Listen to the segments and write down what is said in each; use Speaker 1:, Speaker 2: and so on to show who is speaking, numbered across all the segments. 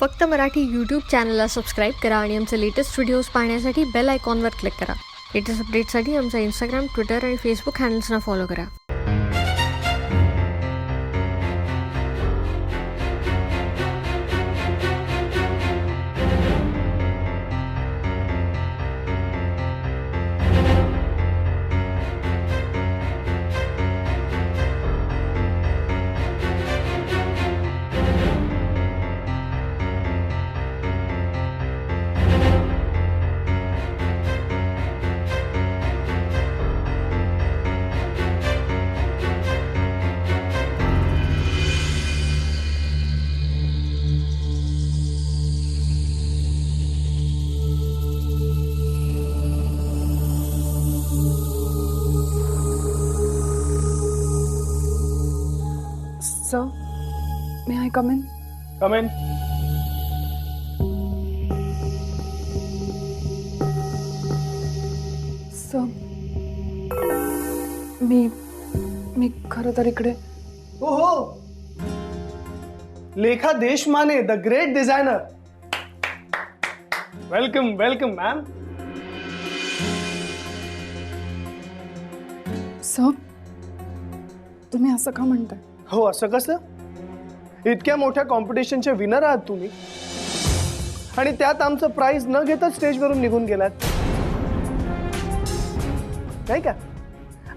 Speaker 1: फक्त मराठी यूट्यूब चॅनलला सबस्क्राईब करा आणि आमचे लेटेस्ट व्हिडिओज पाहण्यासाठी बेल आयकॉनवर क्लिक करा. लेटेस्ट अपडेट्ससाठी आमचा इंस्टाग्राम, ट्विटर आणि फेसबुक हँडल्सना फॉलो करा.
Speaker 2: Sir, may I come in?
Speaker 3: Come in.
Speaker 2: Sir, मी खरं तर इकडे
Speaker 3: ओहो, लेखा Deshmane, the great designer. Welcome welcome ma'am.
Speaker 2: Sir, तुम्ही असं का म्हणताय?
Speaker 3: हो, असं कसं? इतक्या मोठ्या कॉम्पिटिशनचे विनर आहात तुम्ही आणि त्यात आमचं प्राइज न घेताच स्टेजवरून निघून गेलात, नाही का?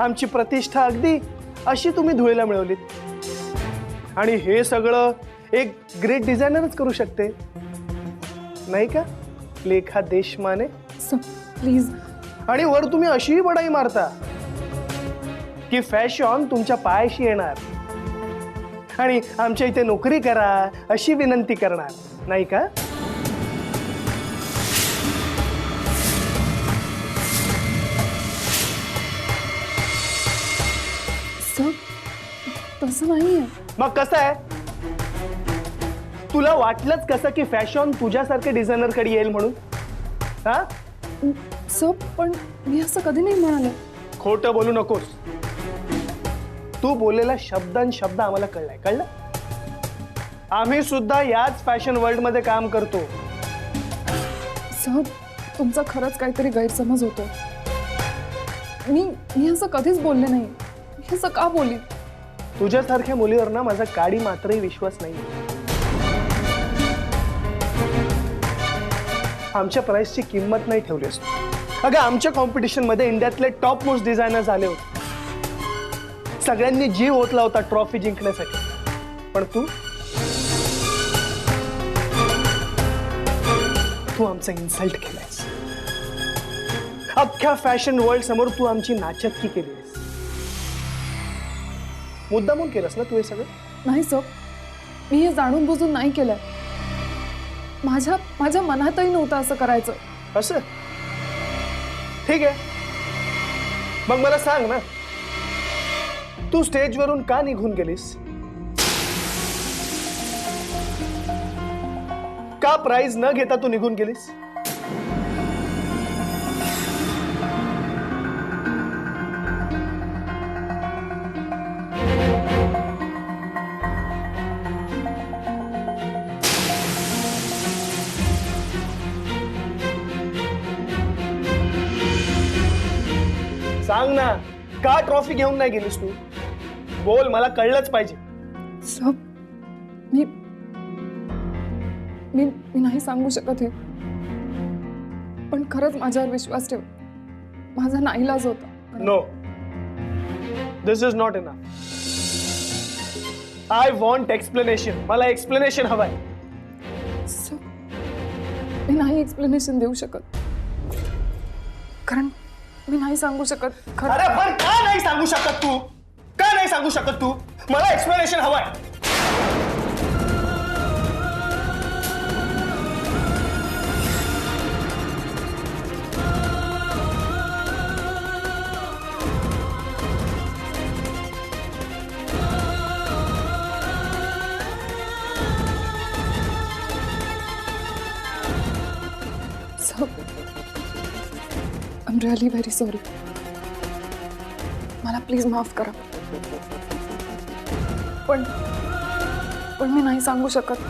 Speaker 3: आमची प्रतिष्ठा अगदी अशी तुम्ही धुळेला मिळवलीत आणि हे सगळं एक ग्रेट डिझायनरच करू शकते, नाही का लेखा देशमाने?
Speaker 2: Sir please.
Speaker 3: आणि वर तुम्ही अशीही बडाई मारता की फॅशन तुमच्या पायाशी येणार आणि आमच्या इथे नोकरी करा अशी विनंती करणार, नाही का?
Speaker 2: सर तसं नाहीये.
Speaker 3: मग कसं आहे? तुला वाटलंच कसं की फॅशन तुझ्यासारखे डिझायनर कडे येईल म्हणून? हा,
Speaker 2: सर पण मी असं कधी नाही म्हणाले.
Speaker 3: खोटं बोलू नकोस. तू बोललेला शब्द आम्हाला कळलाय, कळलं? आम्ही सुद्धा याच फॅशन वर्ल्ड मध्ये काम करतो.
Speaker 2: सर तुमचा खरंच काहीतरी गैरसमज होतो. मी असं कधीच बोलले नाही. मी असं का बोली?
Speaker 3: तुझ्यासारख्या मुलीवर ना माझा काडी मात्रही विश्वास नाही. आमच्या प्राइसची किंमत नाही ठेवलीस. अगं आमच्या कॉम्पिटिशन मध्ये इंडियातले टॉप मोस्ट डिझायनर्स आले होते. सगळ्यांनी जीव ओतला होता ट्रॉफी जिंकण्यासाठी, पण तू आमचा इन्सल्ट केलायस. अख्ख्या फॅशन वर्ल्ड समोर तू आमची नाचक्की केलीस. मुद्दामून केलंस ना तू हे सगळं?
Speaker 2: नाही सर, मी हे जाणून बुजून नाही केलंय. माझ्या मनातही नव्हतं असं करायचं.
Speaker 3: असं? ठीक आहे, मग मला सांग ना, तू स्टेजवरून का निघून गेलीस? का प्राइज न घेता तू निघून गेलीस? सांग ना, का ट्रॉफी घेऊन नाही गेलीस तू? बोल, मला कळलंच पाहिजे.
Speaker 2: सर मी नाही सांगू शकत हे, पण खरंच माझ्यावर विश्वास ठेव. माझा नाईलाज होता.
Speaker 3: No, this is not enough. I want explanation. मला एक्सप्लेनेशन हवाय.
Speaker 2: सर मी नाही एक्सप्लेनेशन देऊ शकत, कारण मी नाही सांगू शकत.
Speaker 3: अरे पण का नाही सांगू शकत तू? का नाही सांगू शकत तू? मला एक्सप्लेनेशन हवाय.
Speaker 2: Sir I'm really very sorry. मला प्लीज माफ करा. पण मी नाही सांगू शकत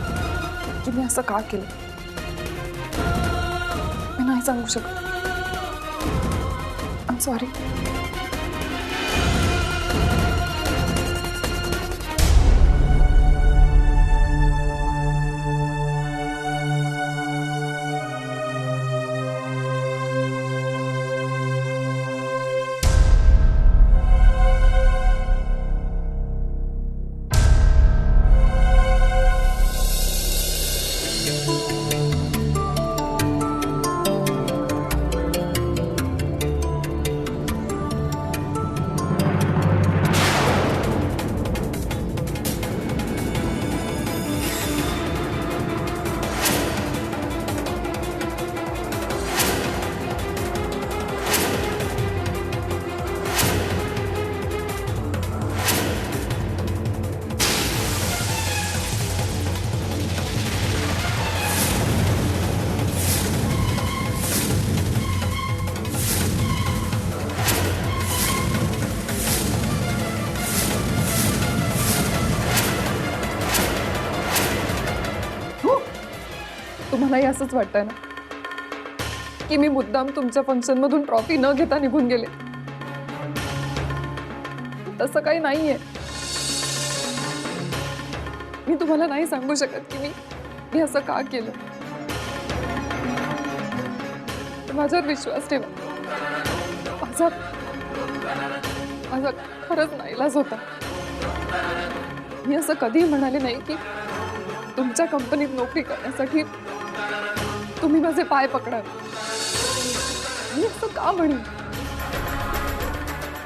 Speaker 2: की तुम्ही असं का केलं मी नाही सांगू शकत. I am sorry. तुम्हालाही असंच वाटतंय ना की मी मुद्दाम तुमच्या फंक्शन मधून ट्रॉफी न घेता निघून गेले. तसं काही नाहीये. मी तुम्हाला नाही सांगू शकत की मी असं का केलं. माझ्यावर विश्वास ठेवा. माझा खरंच नाईलाज होता. मी असं कधीही म्हणाले नाही की तुमच्या कंपनीत नोकरी करण्यासाठी तुम्ही माझे पाय पकडावे. मी असं का म्हणेन.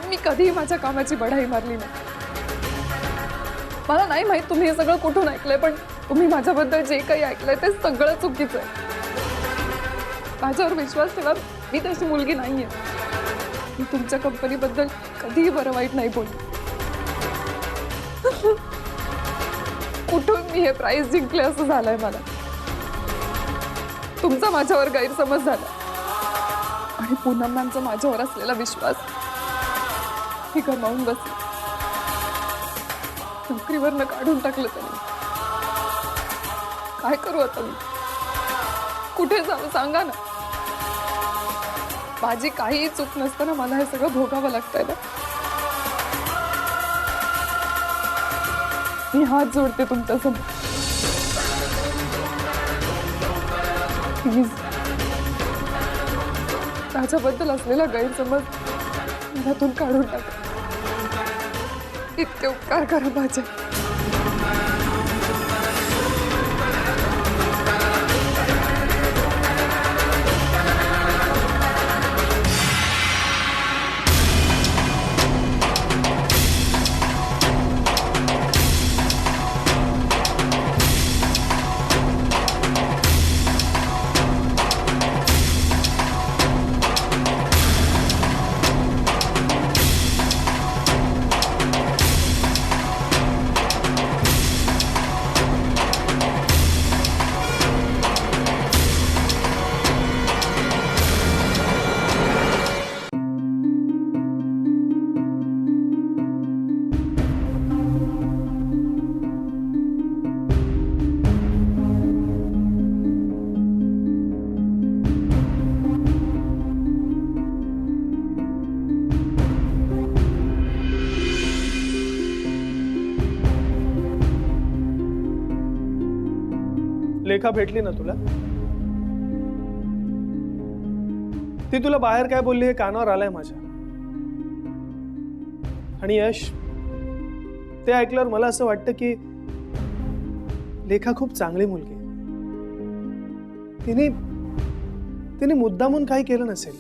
Speaker 2: मी कधीही माझ्या कामाची बढाई मारली नाही. मला नाही माहित तुम्ही हे सगळं कुठून ऐकलंय, पण तुम्ही माझ्याबद्दल जे काही ऐकलंय ते सगळं चुकीचं आहे. माझ्यावर विश्वास ठेवा. मी तशी मुलगी नाहीये. मी तुमच्या कंपनीबद्दल कधीही बरं वाईट नाही बोलली. कुठून मी हे प्राइज जिंकले असं झालंय मला. तुमचा माझ्यावर गैरसमज झाला आणि पूनम मॅमचा माझ्यावर असलेला विश्वास ही गमावून बसली. नोकरीवरनं काढून टाकलं त्यांनी. काय करू आता मी. कुठे जाऊ सांगा ना. माझी काहीही चूक नसताना मला हे सगळं भोगावं लागतंय ना. मी हात जोडते तुमच्यासमोर. प्लीज त्याच्याबद्दल असलेला गैरसमज मनातून काढून टाका. इतके उपकार करा माझे.
Speaker 3: लेखा भेटली ना तुला. ती तुला बाहेर काय बोलली हे कानावर आलंय माझ्या. आणि यश, ते ऐकल्यावर मला असं वाटतं की लेखा खूप चांगली मुलगी आहे. तिने मुद्दामून काही केलं नसेल.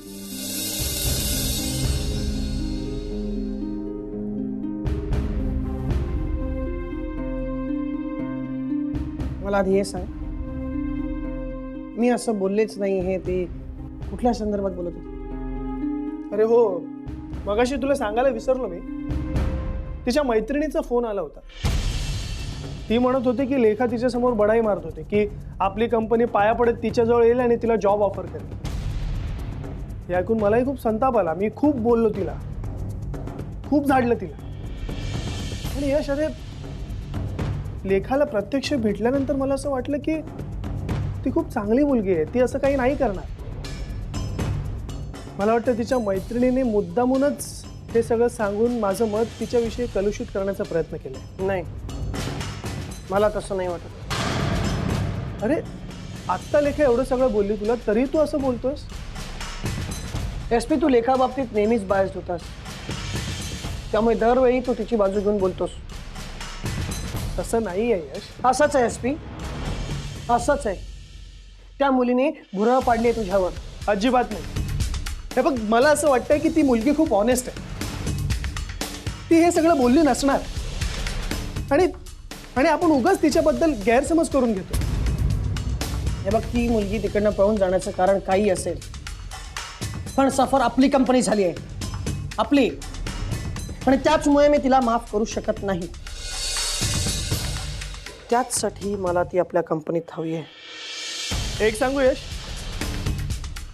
Speaker 4: मला आधी हे सांग, मी असं बोललेच नाही हे ते कुठल्या संदर्भात बोलत होते?
Speaker 3: अरे हो, मगाशी तुला सांगायला विसरलो मी. तिच्या मैत्रिणीचा फोन आला होता. ती म्हणत होती की लेखा तिच्या समोर बढाई मारत होती की आपली कंपनी पाया पडत तिच्याजवळ येईल आणि तिला जॉब ऑफर करेल. हे ऐकून मलाही खूप संताप आला. मी खूप बोललो तिला, खूप झाडलं तिला. आणि यश, अरे लेखाला प्रत्यक्ष भेटल्यानंतर मला असं वाटलं की ती खूप चांगली मुलगी आहे, ती असं काही नाही करणार. मला वाटतं तिच्या मैत्रिणीने मुद्दामूनच हे सगळं सांगून माझं मत तिच्याविषयी कलुषित करण्याचा प्रयत्न केलाय.
Speaker 4: नाही, मला तसं नाही वाटत.
Speaker 3: अरे आत्ता लेखा एवढं सगळं बोलली तुला, तरी तू असं बोलतोस?
Speaker 4: एसपी, तू लेखाबाबतीत नेहमीच बाहेर होतास, त्यामुळे दरवेळी तू तिची बाजू घेऊन बोलतोस.
Speaker 3: तसं नाही आहे यश.
Speaker 4: असंच आहे एसपी, असंच आहे. त्या मुलीने भुरळ पाडली तुझ्यावर.
Speaker 3: अजिबात नाही. हे बघ, मला असं वाटतंय की ती मुलगी खूप ऑनेस्ट आहे. ती हे सगळं बोलली नसणार आणि आणि आपण उगाच तिच्याबद्दल गैरसमज करून घेतो.
Speaker 4: हे बघ, ती मुलगी तिकडनं पळून जाण्याचं कारण काही असेल, पण सफर आपली कंपनी झाली आहे, आपली. आणि त्याचमुळे मी तिला माफ करू शकत नाही. त्याचसाठी मला ती आपल्या कंपनीत हवी आहे.
Speaker 3: एक सांगू यश,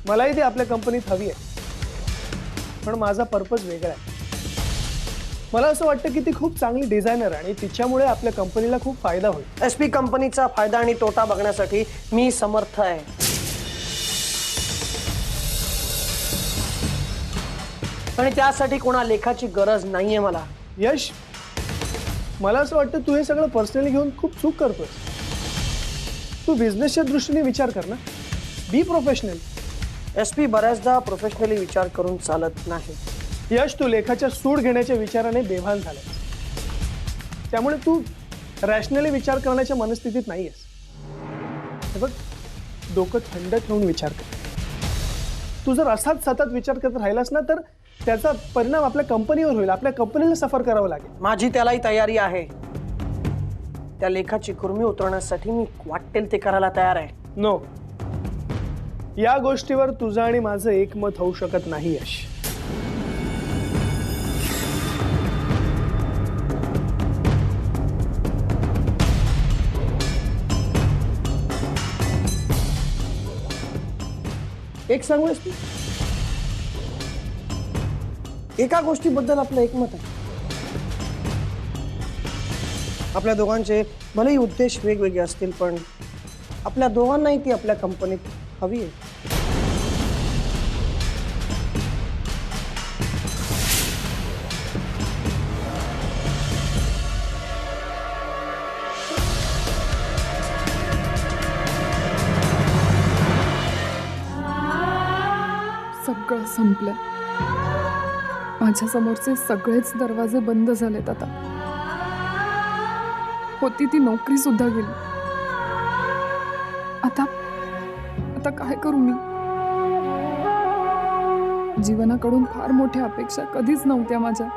Speaker 3: मलाही ती आपल्या कंपनीत हवी आहे, पण माझा पर्पज वेगळा आहे. मला असं वाटतं की ती खूप चांगली डिझायनर आणि तिच्यामुळे आपल्या कंपनीला खूप फायदा होईल.
Speaker 4: एसपी, कंपनीचा फायदा आणि तोटा बघण्यासाठी मी समर्थ आहे. आणि त्यासाठी कोणा लेखाची गरज नाहीये मला.
Speaker 3: यश, मला असं वाटतं तू हे सगळं पर्सनली घेऊन खूप चूक करतोय. तू बिझनेसच्या दृष्टीने विचार कर ना. Be professional.
Speaker 4: एसपी, बऱ्याचदा प्रोफेशनली विचार करून चालत नाही.
Speaker 3: यश, तू लेखाच्या सूड घेण्याच्या विचाराने बेभान झालाय, त्यामुळे तू रॅशनली विचार करण्याच्या मनस्थितीत नाही आहेस. हे बघ, डोकं थंड ठेवून विचार कर. तू जर असाच सतत विचार करत राहिलास ना, तर त्याचा परिणाम आपल्या कंपनीवर होईल. आपल्या कंपनीला सफर करावं लागेल.
Speaker 4: माझी त्यालाही तयारी आहे. त्या लेखाची कुर्मी उतरवण्यासाठी मी वाटेल ते करायला तयार आहे.
Speaker 3: नो, या गोष्टीवर तुझं आणि माझं एकमत होऊ शकत नाही यश.
Speaker 4: एक सांगू एसपी, एका गोष्टीबद्दल आपलं एकमत आहे. आपल्या दोघांचे भलेही उद्देश वेगवेगळे असतील, पण आपल्या दोघांनाही ती आपल्या कंपनीत हवी आहे.
Speaker 2: सगळं संपलं. माझ्या समोरचे सगळेच दरवाजे बंद झालेत. आता होती ती नोकरी सुद्धा गेली. आता आता काय करू मी? जीवनाकडून फार मोठ्या अपेक्षा कधीच नव्हत्या माझ्या,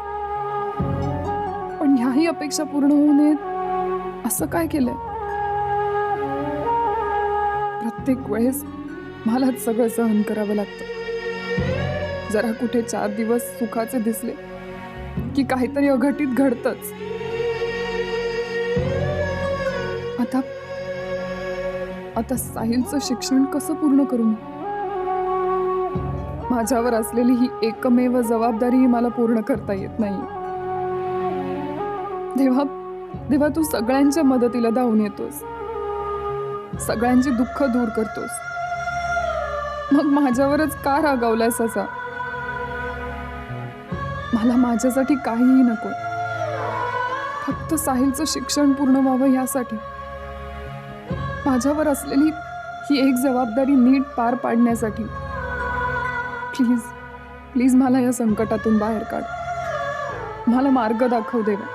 Speaker 2: पण ह्याही अपेक्षा पूर्ण होऊ नयेत असं काय केलंय? प्रत्येक वेळेस मलाच सगळं सहन करावं लागतं. जरा कुठे 4 दिवस सुखाचे दिसले की काहीतरी अघटित घडतंच. आता आता साहिलचं शिक्षण कसं पूर्ण करू? माझ्यावर असलेली ही एकमेव जबाबदारी मला पूर्ण करता येत नाही. देवा देवा, तू सगळ्यांच्या मदतीला धावून येतोस, सगळ्यांची दुःख दूर करतोस, मग माझ्यावरच का रागावलायस असा? मला माझ्यासाठी काहीही नको, फक्त साहिलचं शिक्षण पूर्ण व्हावं यासाठी. माझ्यावर असलेली ही एक जबाबदारी नीट पार पाडण्यासाठी. प्लीज प्लीज मला या संकटातून बाहेर काढ. मला मार्ग दाखव देवा,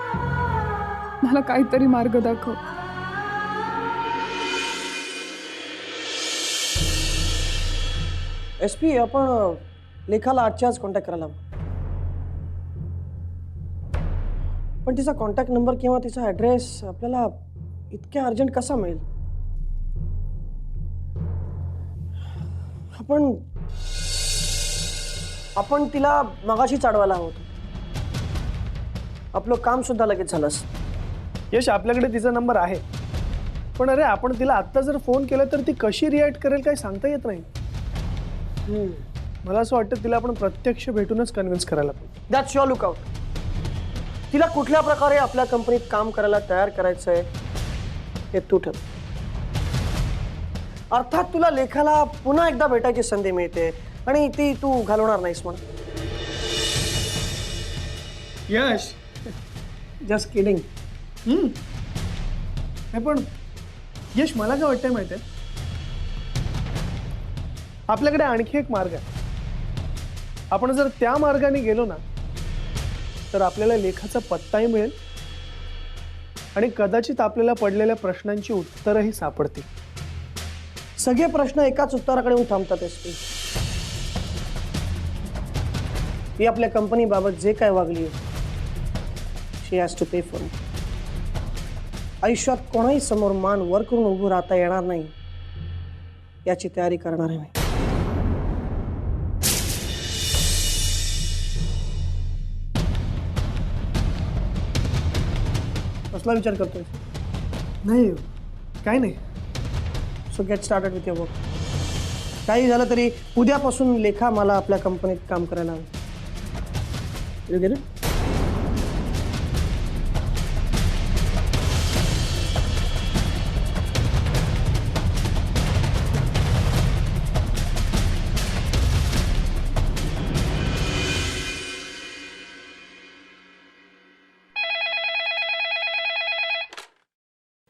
Speaker 2: मला काहीतरी मार्ग दाखव.
Speaker 4: एसपी, आपण लेखाला आजच्याच कॉन्टॅक्ट करायला हवं. पण तिचा कॉन्टॅक्ट नंबर किंवा तिचा ॲड्रेस आपल्याला इतक्या अर्जंट कसा मिळेल? आपण तिला मगाशी चाडवायला हवं होतं. आपलं काम सुद्धा लगेच झालं असतं.
Speaker 3: यश, आपल्याकडे तिचा नंबर आहे, पण अरे आपण तिला आत्ता जर फोन केला तर ती कशी रिॲक्ट करेल काही सांगता येत नाही. मला असं वाटतं तिला आपण प्रत्यक्ष भेटूनच कन्व्हिन्स करायला पाहिजे.
Speaker 4: That's your lookout. तिला कुठल्या प्रकारे आपल्या कंपनीत काम करायला तयार करायचं आहे हे तू ठरव. अर्थात तुला लेखाला पुन्हा एकदा भेटायची संधी मिळते आणि ती तू घालवणार नाहीस म्हणून.
Speaker 3: यश
Speaker 4: जस्ट किडिंग.
Speaker 3: नाही पण यश, मला काय वाटतंय माहिती आहे, आपल्याकडे आणखी एक मार्ग आहे. आपण जर त्या मार्गाने गेलो ना तर आपल्याला लेखाचा पत्ताही मिळेल आणि कदाचित आपल्याला पडलेल्या प्रश्नांची उत्तरही सापडतील.
Speaker 4: सगळे प्रश्न एकाच उत्तराकडे येऊन थांबतात. एसपी, ती आपल्या कंपनी बाबत जे काय वागली she has to pay for it. आयुष्यात कोणाही समोर मान वर करून उभं राहता येणार नाही याची तयारी करणार आहे मी. कसला विचार करतोय?
Speaker 3: नाही, काय नाही.
Speaker 4: So get started with your work. काही झालं तरी उद्यापासून लेखा मला आपल्या कंपनीत काम करायला हवं. You get it?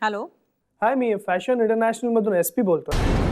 Speaker 5: Hello.
Speaker 3: High, me fashion international मधून SP बोलतोय.